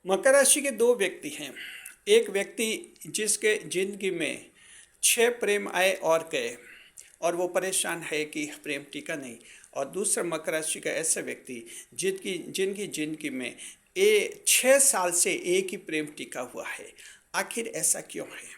मकर राशि के दो व्यक्ति हैं। एक व्यक्ति जिसके जिंदगी में 6 प्रेम आए और गए और वो परेशान है कि प्रेम टिका नहीं। और दूसरा मकर राशि का ऐसा व्यक्ति जिनकी जिंदगी में 6 साल से एक ही प्रेम टिका हुआ है। आखिर ऐसा क्यों है?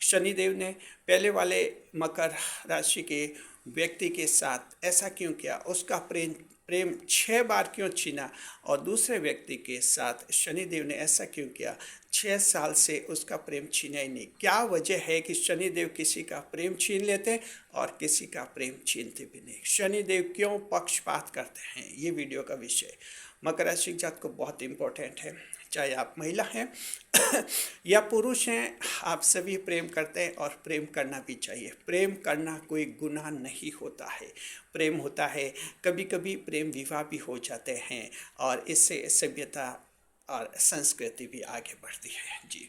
शनिदेव ने पहले वाले मकर राशि के व्यक्ति के साथ ऐसा क्यों किया? उसका प्रेम प्रेम 6 बार क्यों छीना? और दूसरे व्यक्ति के साथ शनिदेव ने ऐसा क्यों किया? 6 साल से उसका प्रेम छीना ही नहीं। क्या वजह है कि शनिदेव किसी का प्रेम छीन लेते और किसी का प्रेम छीनते भी नहीं? शनिदेव क्यों पक्षपात करते हैं? ये वीडियो का विषय मकर राशि जात को बहुत इम्पोर्टेंट है। चाहे आप महिला हैं या पुरुष हैं, आप सभी प्रेम करते हैं और प्रेम करना भी चाहिए। प्रेम करना कोई गुनाह नहीं होता है। प्रेम होता है, कभी कभी प्रेम विवाह भी हो जाते हैं और इससे सभ्यता और संस्कृति भी आगे बढ़ती है। जी,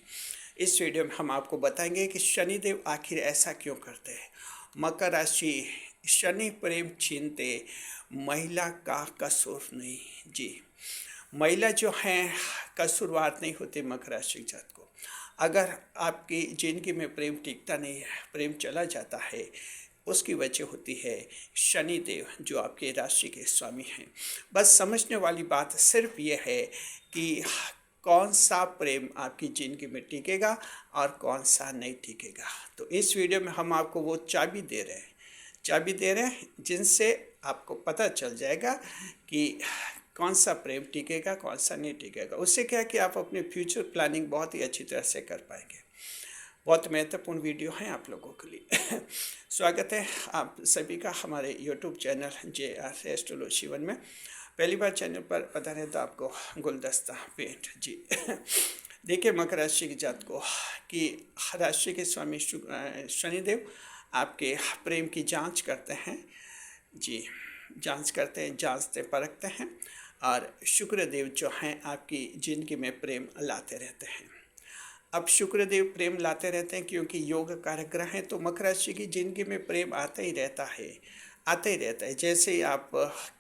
इस वीडियो में हम आपको बताएंगे कि शनिदेव आखिर ऐसा क्यों करते हैं। मकर राशि, शनि प्रेम छीनते, महिला का कसूर नहीं। जी, महिला जो हैं कसूरवार नहीं होते मकर राशि जात को। अगर आपकी जिंदगी में प्रेम टिकता नहीं है, प्रेम चला जाता है, उसकी वजह होती है शनिदेव जो आपके राशि के स्वामी हैं। बस समझने वाली बात सिर्फ ये है कि कौन सा प्रेम आपकी ज़िंदगी में टिकेगा और कौन सा नहीं टिकेगा। तो इस वीडियो में हम आपको वो चाबी दे रहे हैं जिनसे आपको पता चल जाएगा कि कौन सा प्रेम टिकेगा, कौन सा नहीं टिकेगा। उससे क्या कि आप अपने फ्यूचर प्लानिंग बहुत ही अच्छी तरह से कर पाएंगे। बहुत महत्वपूर्ण वीडियो है आप लोगों के लिए। स्वागत है आप सभी का हमारे यूट्यूब चैनल JR एस्ट्रोलॉजी 1 में। पहली बार चैनल पर पता नहीं तो आपको गुलदस्ता पेंट। जी देखिए, मकर राशि की जात को कि राशि के स्वामी शनिदेव आपके प्रेम की जांच करते हैं। जी, जांच करते हैं, जांचते परखते हैं और शुक्रदेव जो हैं आपकी ज़िंदगी में प्रेम लाते रहते हैं। अब शुक्रदेव प्रेम लाते रहते हैं क्योंकि योग कारक ग्रह हैं, तो मकर राशि की ज़िंदगी में प्रेम आता ही रहता है। जैसे ही आप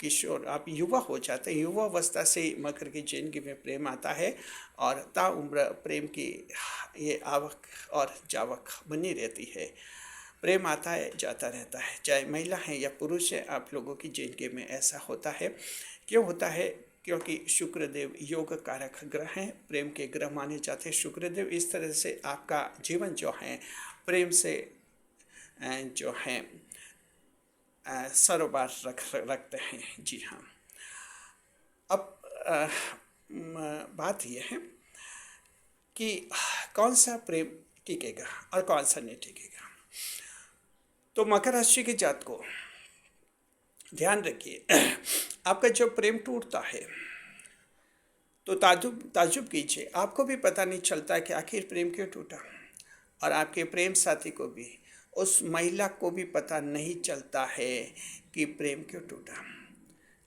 किशोर, आप युवा हो जाते हैं, युवा अवस्था से ही मकर की ज़िंदगी में प्रेम आता है और ताउम्र प्रेम की ये आवक और जावक बनी रहती है। प्रेम आता है, जाता रहता है। चाहे महिला हैं या पुरुष हैं, आप लोगों की ज़िंदगी में ऐसा होता है। क्यों होता है? क्योंकि शुक्रदेव योग कारक ग्रह हैं, प्रेम के ग्रह माने जाते हैं शुक्रदेव। इस तरह से आपका जीवन जो है प्रेम से जो है सरोबार रखते हैं। जी हाँ, अब बात यह है कि कौन सा प्रेम टिकेगा और कौन सा नहीं टिकेगा। तो मकर राशि की जात को ध्यान रखिए, आपका जब प्रेम टूटता है तो ताजुब कीजिए। आपको भी पता नहीं चलता कि आखिर प्रेम क्यों टूटा, और आपके प्रेम साथी को भी, उस महिला को भी पता नहीं चलता है कि प्रेम क्यों टूटा।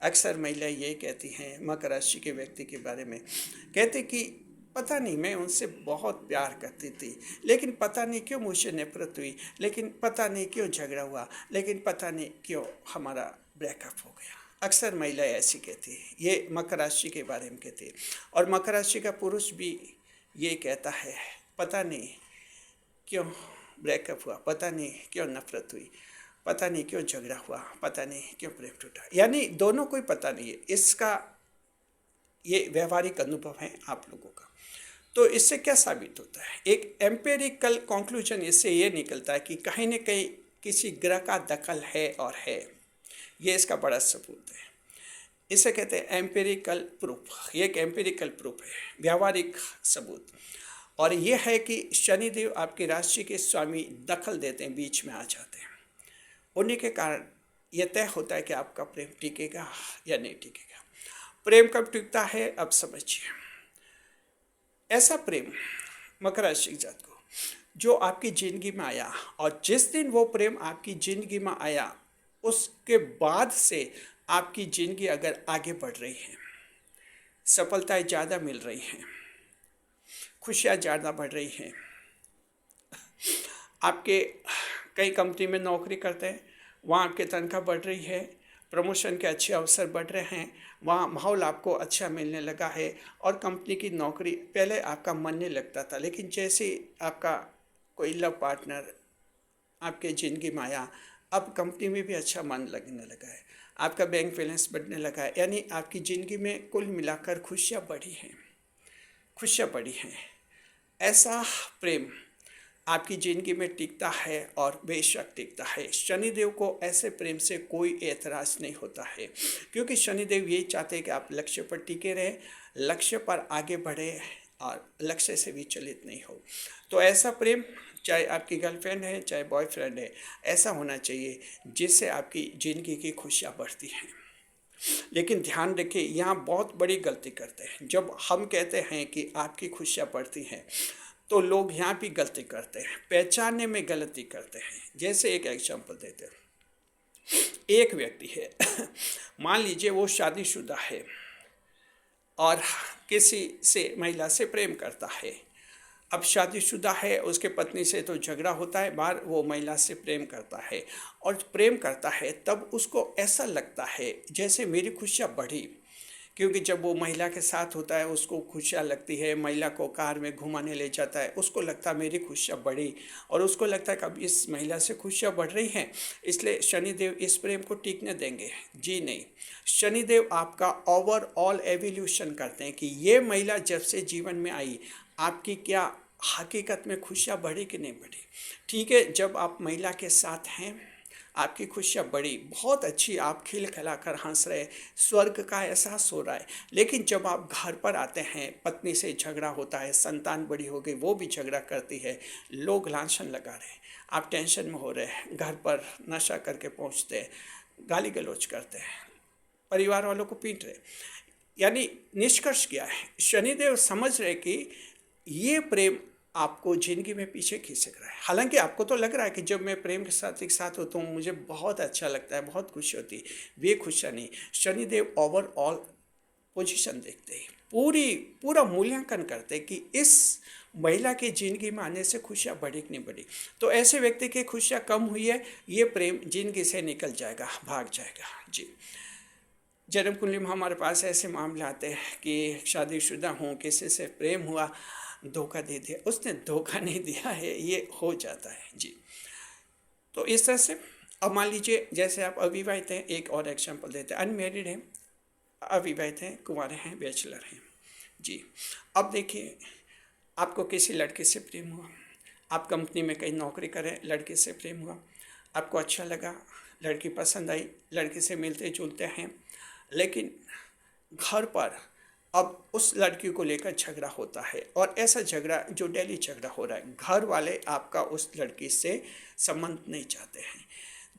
अक्सर महिला ये कहती हैं मकर राशि के व्यक्ति के बारे में, कहते कि पता नहीं, मैं उनसे बहुत प्यार करती थी, लेकिन पता नहीं क्यों मुझसे नफरत हुई, लेकिन पता नहीं क्यों झगड़ा हुआ, लेकिन पता नहीं क्यों हमारा ब्रेकअप हो गया। अक्सर महिला ऐसी कहती है। ये मकर राशि के बारे में कहती है। और मकर राशि का पुरुष भी ये कहता है, पता नहीं क्यों ब्रेकअप हुआ, पता नहीं क्यों नफरत हुई, पता नहीं क्यों झगड़ा हुआ, पता नहीं क्यों प्रेम टूटा। यानी दोनों को पता नहीं है। इसका ये व्यवहारिक अनुभव है आप लोगों का। तो इससे क्या साबित होता है? एक एम्पेरिकल कंक्लूजन इससे ये निकलता है कि कहीं न कहीं किसी ग्रह का दखल है और है। ये इसका बड़ा सबूत है। इसे कहते हैं एम्पेरिकल प्रूफ। ये एक एम्पेरिकल प्रूफ है, व्यावहारिक सबूत। और ये है कि शनिदेव आपकी राशि के स्वामी दखल देते हैं, बीच में आ जाते हैं। उन्हीं के कारण यह तय होता है कि आपका प्रेम टिकेगा या नहीं टिकेगा। प्रेम कब टिकता है, अब समझिए। ऐसा प्रेम मकर राशि जात को जो आपकी ज़िंदगी में आया, और जिस दिन वो प्रेम आपकी ज़िंदगी में आया उसके बाद से आपकी ज़िंदगी अगर आगे बढ़ रही है, सफलताएं ज़्यादा मिल रही हैं, खुशियाँ ज़्यादा बढ़ रही हैं, आपके कई कंपनी में नौकरी करते हैं, वहाँ आपकी तनख्वाह बढ़ रही है, प्रमोशन के अच्छे अवसर बढ़ रहे हैं, वहाँ माहौल आपको अच्छा मिलने लगा है और कंपनी की नौकरी पहले आपका मन नहीं लगता था, लेकिन जैसे आपका कोई लव पार्टनर आपके ज़िंदगी में आया, अब कंपनी में भी अच्छा मन लगने लगा है, आपका बैंक बैलेंस बढ़ने लगा है, यानी आपकी ज़िंदगी में कुल मिलाकर खुशियाँ बढ़ी हैं, खुशियाँ बढ़ी हैं। ऐसा प्रेम आपकी ज़िंदगी में टिकता है और बेशक टिकता है। शनिदेव को ऐसे प्रेम से कोई एतराज़ नहीं होता है, क्योंकि शनिदेव यही चाहते हैं कि आप लक्ष्य पर टिके रहें, लक्ष्य पर आगे बढ़े और लक्ष्य से विचलित नहीं हो। तो ऐसा प्रेम, चाहे आपकी गर्लफ्रेंड है चाहे बॉयफ्रेंड है, ऐसा होना चाहिए जिससे आपकी ज़िंदगी की खुशियाँ बढ़ती हैं। लेकिन ध्यान रखिए, यहाँ बहुत बड़ी गलती करते हैं। जब हम कहते हैं कि आपकी खुशियाँ बढ़ती हैं, तो लोग यहाँ भी गलती करते हैं, पहचानने में गलती करते हैं। जैसे एक एग्जांपल देते हैं, एक व्यक्ति है मान लीजिए वो शादीशुदा है और किसी से महिला से प्रेम करता है। अब शादीशुदा है, उसके पत्नी से तो झगड़ा होता है, बाहर वो महिला से प्रेम करता है और प्रेम करता है, तब उसको ऐसा लगता है जैसे मेरी खुशियाँ बढ़ी, क्योंकि जब वो महिला के साथ होता है उसको खुशियाँ लगती है, महिला को कार में घुमाने ले जाता है, उसको लगता है मेरी खुशियाँ बढ़ी, और उसको लगता है कि अब इस महिला से खुशियाँ बढ़ रही हैं, इसलिए शनिदेव इस प्रेम को टिकने देंगे। जी नहीं, शनिदेव आपका ओवरऑल एवोल्यूशन करते हैं कि ये महिला जब से जीवन में आई, आपकी क्या हकीकत में खुशियाँ बढ़ी कि नहीं बढ़ी। ठीक है, जब आप महिला के साथ हैं आपकी खुशियाँ बढ़ी, बहुत अच्छी, आप खिल खिला कर हंस रहे, स्वर्ग का एहसास हो रहा है। लेकिन जब आप घर पर आते हैं, पत्नी से झगड़ा होता है, संतान बड़ी हो गई, वो भी झगड़ा करती है, लोग लांछन लगा रहे हैं, आप टेंशन में हो रहे हैं, घर पर नशा करके पहुंचते हैं, गाली गलौज करते हैं, परिवार वालों को पीट रहे। यानी निष्कर्ष क्या है, शनिदेव समझ रहे कि ये प्रेम आपको ज़िंदगी में पीछे खींच रहा है। हालांकि आपको तो लग रहा है कि जब मैं प्रेम के साथ एक साथ होता हूँ मुझे बहुत अच्छा लगता है, बहुत खुशी होती है, वे खुशियाँ नहीं। शनिदेव ओवरऑल पोजीशन देखते हैं, पूरा मूल्यांकन करते हैं कि इस महिला की ज़िंदगी में आने से खुशियाँ बढ़ी कि नहीं बढ़ी। तो ऐसे व्यक्ति की खुशियाँ कम हुई है, ये प्रेम ज़िंदगी से निकल जाएगा, भाग जाएगा। जी, जन्म कुंडली में हमारे पास ऐसे मामले आते हैं कि शादीशुदा हूँ, किसी से प्रेम हुआ, धोखा दे दिया, उसने धोखा नहीं दिया है, ये हो जाता है। जी, तो इस तरह से अब मान लीजिए जैसे आप अविवाहित हैं, एक और एग्जांपल देते हैं, अनमेरिड हैं, अविवाहित हैं, कुंवारे हैं, बैचलर हैं। जी, अब देखिए, आपको किसी लड़के से प्रेम हुआ, आप कंपनी में कहीं नौकरी करें, लड़के से प्रेम हुआ, आपको अच्छा लगा, लड़की पसंद आई, लड़के से मिलते जुलते हैं, लेकिन घर पर अब उस लड़की को लेकर झगड़ा होता है, और ऐसा झगड़ा जो डेली झगड़ा हो रहा है, घर वाले आपका उस लड़की से संबंध नहीं चाहते हैं,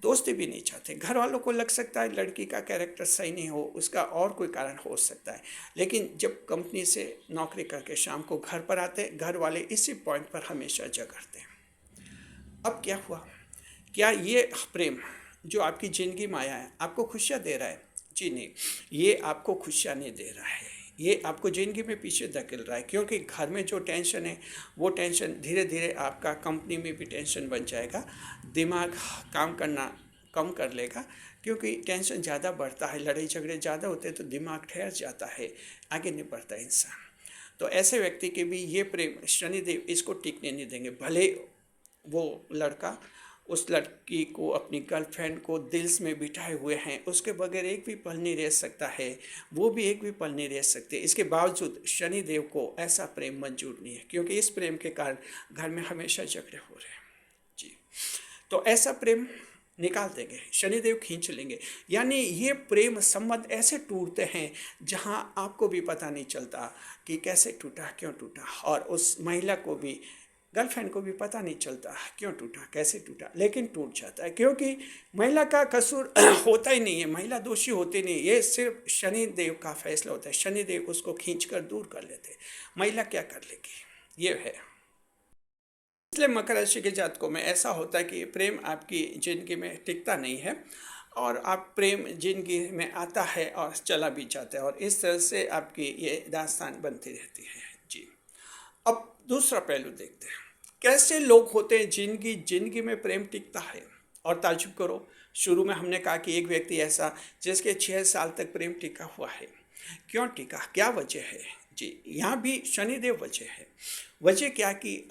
दोस्ती भी नहीं चाहते। घर वालों को लग सकता है लड़की का कैरेक्टर सही नहीं हो, उसका और कोई कारण हो सकता है, लेकिन जब कंपनी से नौकरी करके शाम को घर पर आते, घर वाले इसी पॉइंट पर हमेशा झगड़ते हैं। अब क्या हुआ, क्या ये प्रेम जो आपकी ज़िंदगी में आया है आपको खुशियाँ दे रहा है? जी नहीं, ये आपको खुशियाँ नहीं दे रहा है, ये आपको ज़िंदगी में पीछे धकेल रहा है, क्योंकि घर में जो टेंशन है वो टेंशन धीरे धीरे आपका कंपनी में भी टेंशन बन जाएगा, दिमाग काम करना कम कर लेगा, क्योंकि टेंशन ज़्यादा बढ़ता है, लड़ाई झगड़े ज़्यादा होते हैं तो दिमाग ठहर जाता है, आगे नहीं बढ़ता इंसान। तो ऐसे व्यक्ति के भी ये प्रेम शनिदेव इसको टिकने नहीं देंगे, भले वो लड़का उस लड़की को, अपनी गर्लफ्रेंड को दिल में बिठाए हुए हैं, उसके बगैर एक भी पल नहीं रह सकता है, वो भी एक भी पल नहीं रह सकते, इसके बावजूद शनिदेव को ऐसा प्रेम मंजूर नहीं है, क्योंकि इस प्रेम के कारण घर में हमेशा झगड़े हो रहे हैं। जी, तो ऐसा प्रेम निकाल देंगे, शनिदेव खींच लेंगे। यानी ये प्रेम संबंध ऐसे टूटते हैं जहाँ आपको भी पता नहीं चलता कि कैसे टूटा, क्यों टूटा, और उस महिला को भी, गर्लफ्रेंड को भी पता नहीं चलता क्यों टूटा, कैसे टूटा, लेकिन टूट जाता है, क्योंकि महिला का कसूर होता ही नहीं है, महिला दोषी होती नहीं, ये सिर्फ शनिदेव का फैसला होता है, शनिदेव उसको खींचकर दूर कर लेते हैं, महिला क्या कर लेगी, ये है। इसलिए मकर राशि के जातकों में ऐसा होता है कि प्रेम आपकी ज़िंदगी में टिकता नहीं है, और आप प्रेम ज़िंदगी में आता है और चला भी जाता है, और इस तरह से आपकी ये दास्तान बनती रहती है। जी, अब दूसरा पहलू देखते हैं, कैसे लोग होते हैं जिनकी ज़िंदगी में प्रेम टिकता है। और ताज्जुब करो, शुरू में हमने कहा कि एक व्यक्ति ऐसा जिसके 6 साल तक प्रेम टिका हुआ है। क्यों टिका, क्या वजह है? जी, यहाँ भी शनिदेव वजह है। वजह क्या कि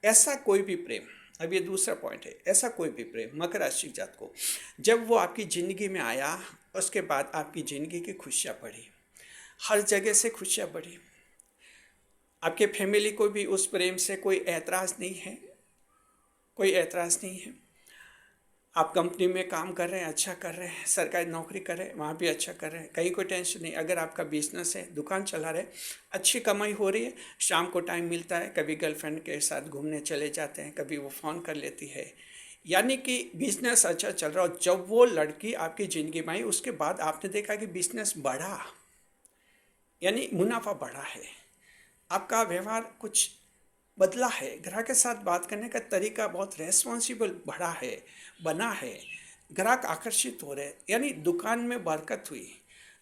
ऐसा कोई भी प्रेम, अब ये दूसरा पॉइंट है, ऐसा कोई भी प्रेम मकर राशि जात को जब वो आपकी ज़िंदगी में आया, उसके बाद आपकी ज़िंदगी की खुशियाँ बढ़ी, हर जगह से खुशियाँ बढ़ी। आपके फैमिली को भी उस प्रेम से कोई ऐतराज़ नहीं है, कोई ऐतराज़ नहीं है। आप कंपनी में काम कर रहे हैं, अच्छा कर रहे हैं, सरकारी नौकरी कर रहे हैं, वहाँ भी अच्छा कर रहे हैं, कहीं कोई टेंशन नहीं। अगर आपका बिजनेस है, दुकान चला रहे, अच्छी कमाई हो रही है, शाम को टाइम मिलता है, कभी गर्लफ्रेंड के साथ घूमने चले जाते हैं, कभी वो फ़ोन कर लेती है, यानी कि बिजनेस अच्छा चल रहा हो। जब वो लड़की आपकी ज़िंदगी में आई, उसके बाद आपने देखा कि बिजनेस बढ़ा, यानी मुनाफा बढ़ा है, आपका व्यवहार कुछ बदला है, ग्राहक के साथ बात करने का तरीका बहुत रेस्पॉन्सिबल बढ़ा है, बना है, ग्राहक आकर्षित हो रहे, यानी दुकान में बरकत हुई।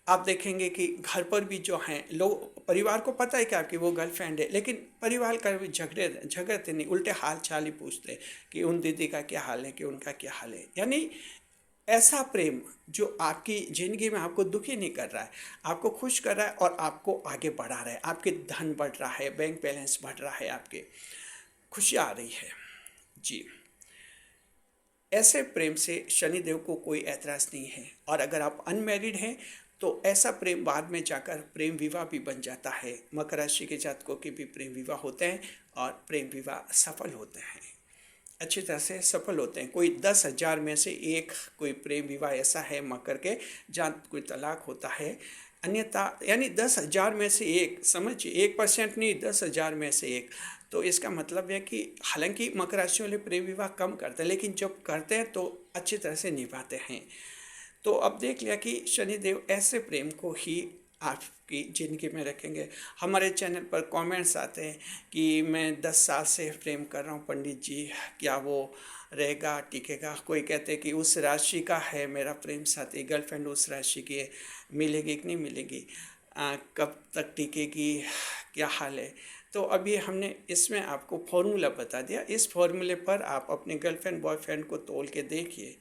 आप देखेंगे कि घर पर भी जो हैं लोग, परिवार को पता है कि आपकी वो गर्लफ्रेंड है, लेकिन परिवार का भी झगड़ते नहीं, उल्टे हाल चाल ही पूछते कि उन दीदी का क्या हाल है, कि उनका क्या हाल है। यानी ऐसा प्रेम जो आपकी ज़िंदगी में आपको दुखी नहीं कर रहा है, आपको खुश कर रहा है और आपको आगे बढ़ा रहा है, आपके धन बढ़ रहा है, बैंक बैलेंस बढ़ रहा है, आपके खुशी आ रही है। जी, ऐसे प्रेम से शनिदेव को कोई ऐतराज़ नहीं है। और अगर आप अनमैरिड हैं तो ऐसा प्रेम बाद में जाकर प्रेम विवाह भी बन जाता है। मकर राशि के जातकों के भी प्रेम विवाह होते हैं और प्रेम विवाह सफल होते हैं, अच्छी तरह से सफल होते हैं। कोई 10,000 में से एक कोई प्रेम विवाह ऐसा है मकर के जहाँ कोई तलाक होता है, अन्यथा यानी 10,000 में से एक, समझिए 1% नहीं, 10,000 में से एक। तो इसका मतलब है कि हालांकि मकर राशि वाले प्रेम विवाह कम करते हैं, लेकिन जब करते हैं तो अच्छी तरह से निभाते हैं। तो अब देख लिया कि शनिदेव ऐसे प्रेम को ही आपकी ज़िंदगी में रखेंगे। हमारे चैनल पर कमेंट्स आते हैं कि मैं 10 साल से प्रेम कर रहा हूँ पंडित जी, क्या वो रहेगा, टिकेगा? कोई कहते हैं कि उस राशि का है मेरा प्रेम साथी, गर्लफ्रेंड उस राशि की है, मिलेगी कि नहीं मिलेगी, कब तक टिकेगी, क्या हाल है? तो अभी हमने इसमें आपको फॉर्मूला बता दिया। इस फॉर्मूले पर आप अपने गर्लफ्रेंड बॉयफ्रेंड को तोल के देखिए,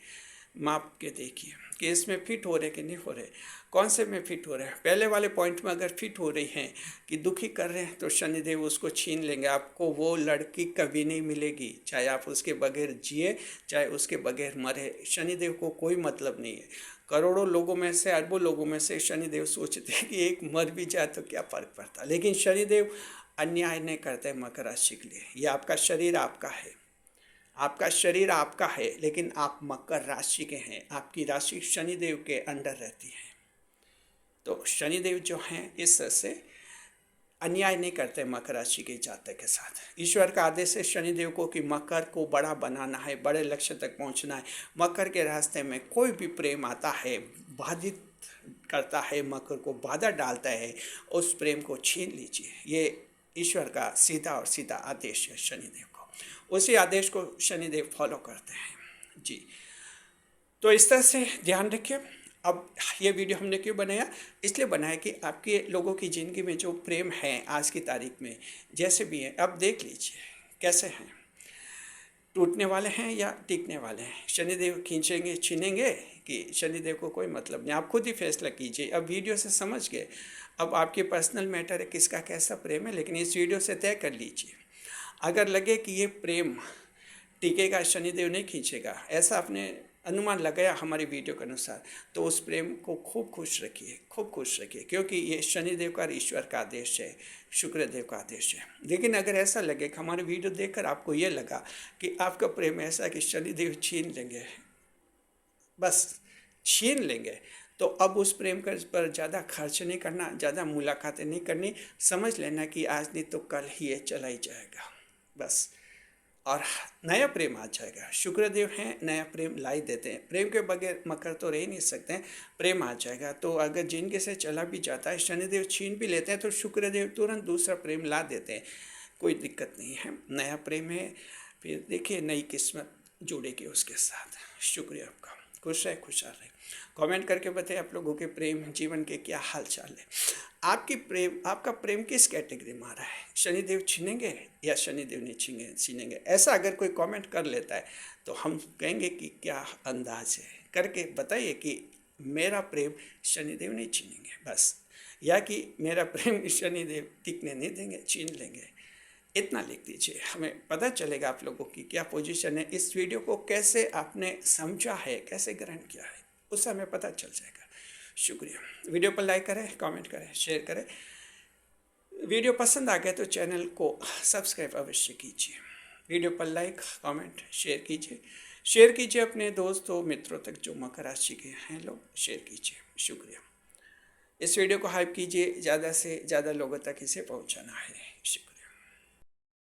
माप के देखिए कि इसमें फिट हो रहे कि नहीं हो रहे, कौन से में फिट हो रहे हैं। पहले वाले पॉइंट में अगर फिट हो रही हैं कि दुखी कर रहे हैं तो शनिदेव उसको छीन लेंगे, आपको वो लड़की कभी नहीं मिलेगी, चाहे आप उसके बगैर जिए, चाहे उसके बगैर मरे, शनिदेव को कोई मतलब नहीं है। करोड़ों लोगों में से, अरबों लोगों में से शनिदेव सोचते हैं कि एक मर भी जाए तो क्या फ़र्क पड़ता, लेकिन शनिदेव अन्याय नहीं करते मकर राशि के लिए। ये आपका शरीर आपका है, आपका शरीर आपका है, लेकिन आप मकर राशि के हैं, आपकी राशि शनिदेव के अंडर रहती है। तो शनिदेव जो हैं इस तरह से अन्याय नहीं करते मकर राशि के जातक के साथ। ईश्वर का आदेश है शनिदेव को कि मकर को बड़ा बनाना है, बड़े लक्ष्य तक पहुंचना है। मकर के रास्ते में कोई भी प्रेम आता है, बाधित करता है, मकर को बाधा डालता है, उस प्रेम को छीन लीजिए। ये ईश्वर का सीधा और सीधा आदेश है शनिदेव को, उसी आदेश को शनिदेव फॉलो करते हैं। जी, तो इस तरह से ध्यान रखिए। अब ये वीडियो हमने क्यों बनाया? इसलिए बनाया कि आपके लोगों की ज़िंदगी में जो प्रेम है आज की तारीख में जैसे भी हैं, अब देख लीजिए कैसे हैं, टूटने वाले हैं या टिकने वाले हैं। शनिदेव खींचेंगे, छीनेंगे कि शनिदेव को कोई मतलब नहीं। आप खुद ही फैसला कीजिए। अब वीडियो से समझ गए, अब आपके पर्सनल मैटर है किसका कैसा प्रेम है, लेकिन इस वीडियो से तय कर लीजिए। अगर लगे कि ये प्रेम टिकेगा, शनिदेव नहीं खींचेगा, ऐसा आपने अनुमान लगाया हमारी वीडियो के अनुसार, तो उस प्रेम को खूब खुश रखिए, खूब खुश रखिए, क्योंकि ये शनिदेव का, ईश्वर का आदेश है, शुक्रदेव का आदेश है। लेकिन अगर ऐसा लगे कि हमारी वीडियो देखकर आपको ये लगा कि आपका प्रेम ऐसा कि शनिदेव छीन लेंगे, बस छीन लेंगे, तो अब उस प्रेम पर ज़्यादा खर्च नहीं करना, ज़्यादा मुलाकातें नहीं करनी। समझ लेना कि आज नहीं तो कल ही ये चला ही जाएगा बस, और नया प्रेम आ जाएगा। शुक्रदेव हैं, नया प्रेम ला ही देते हैं। प्रेम के बगैर मकर तो रह ही नहीं सकते हैं, प्रेम आ जाएगा। तो अगर जिनके से चला भी जाता है, शनिदेव छीन भी लेते हैं, तो शुक्रदेव तुरंत दूसरा प्रेम ला देते हैं, कोई दिक्कत नहीं है। नया प्रेम है, फिर देखिए नई किस्मत जुड़ेगी उसके साथ। शुक्रिया आपका, खुश रहे, खुशहाल रहे। कमेंट करके बताइए आप लोगों के प्रेम जीवन के क्या हाल चाल है। आपका प्रेम किस कैटेगरी में आ रहा है? शनिदेव छीनेंगे या शनिदेव नहीं छीनेंगे? ऐसा अगर कोई कमेंट कर लेता है तो हम कहेंगे कि क्या अंदाज है, करके बताइए कि मेरा प्रेम शनिदेव नहीं छीनेंगे बस, या कि मेरा प्रेम शनिदेव टिकने नहीं देंगे, छीन लेंगे। इतना लिख दीजिए, हमें पता चलेगा आप लोगों की क्या पोजीशन है। इस वीडियो को कैसे आपने समझा है, कैसे ग्रहण किया है, उससे हमें पता चल जाएगा। शुक्रिया। वीडियो पर लाइक करें, कमेंट करें, शेयर करें। वीडियो पसंद आ गया तो चैनल को सब्सक्राइब अवश्य कीजिए। वीडियो पर लाइक, कमेंट, शेयर कीजिए अपने दोस्तों मित्रों तक जो मकर राशि के हैं लोग, शेयर कीजिए। शुक्रिया। इस वीडियो को हाइप कीजिए, ज़्यादा से ज़्यादा लोगों तक इसे पहुंचाना है। शुक्रिया।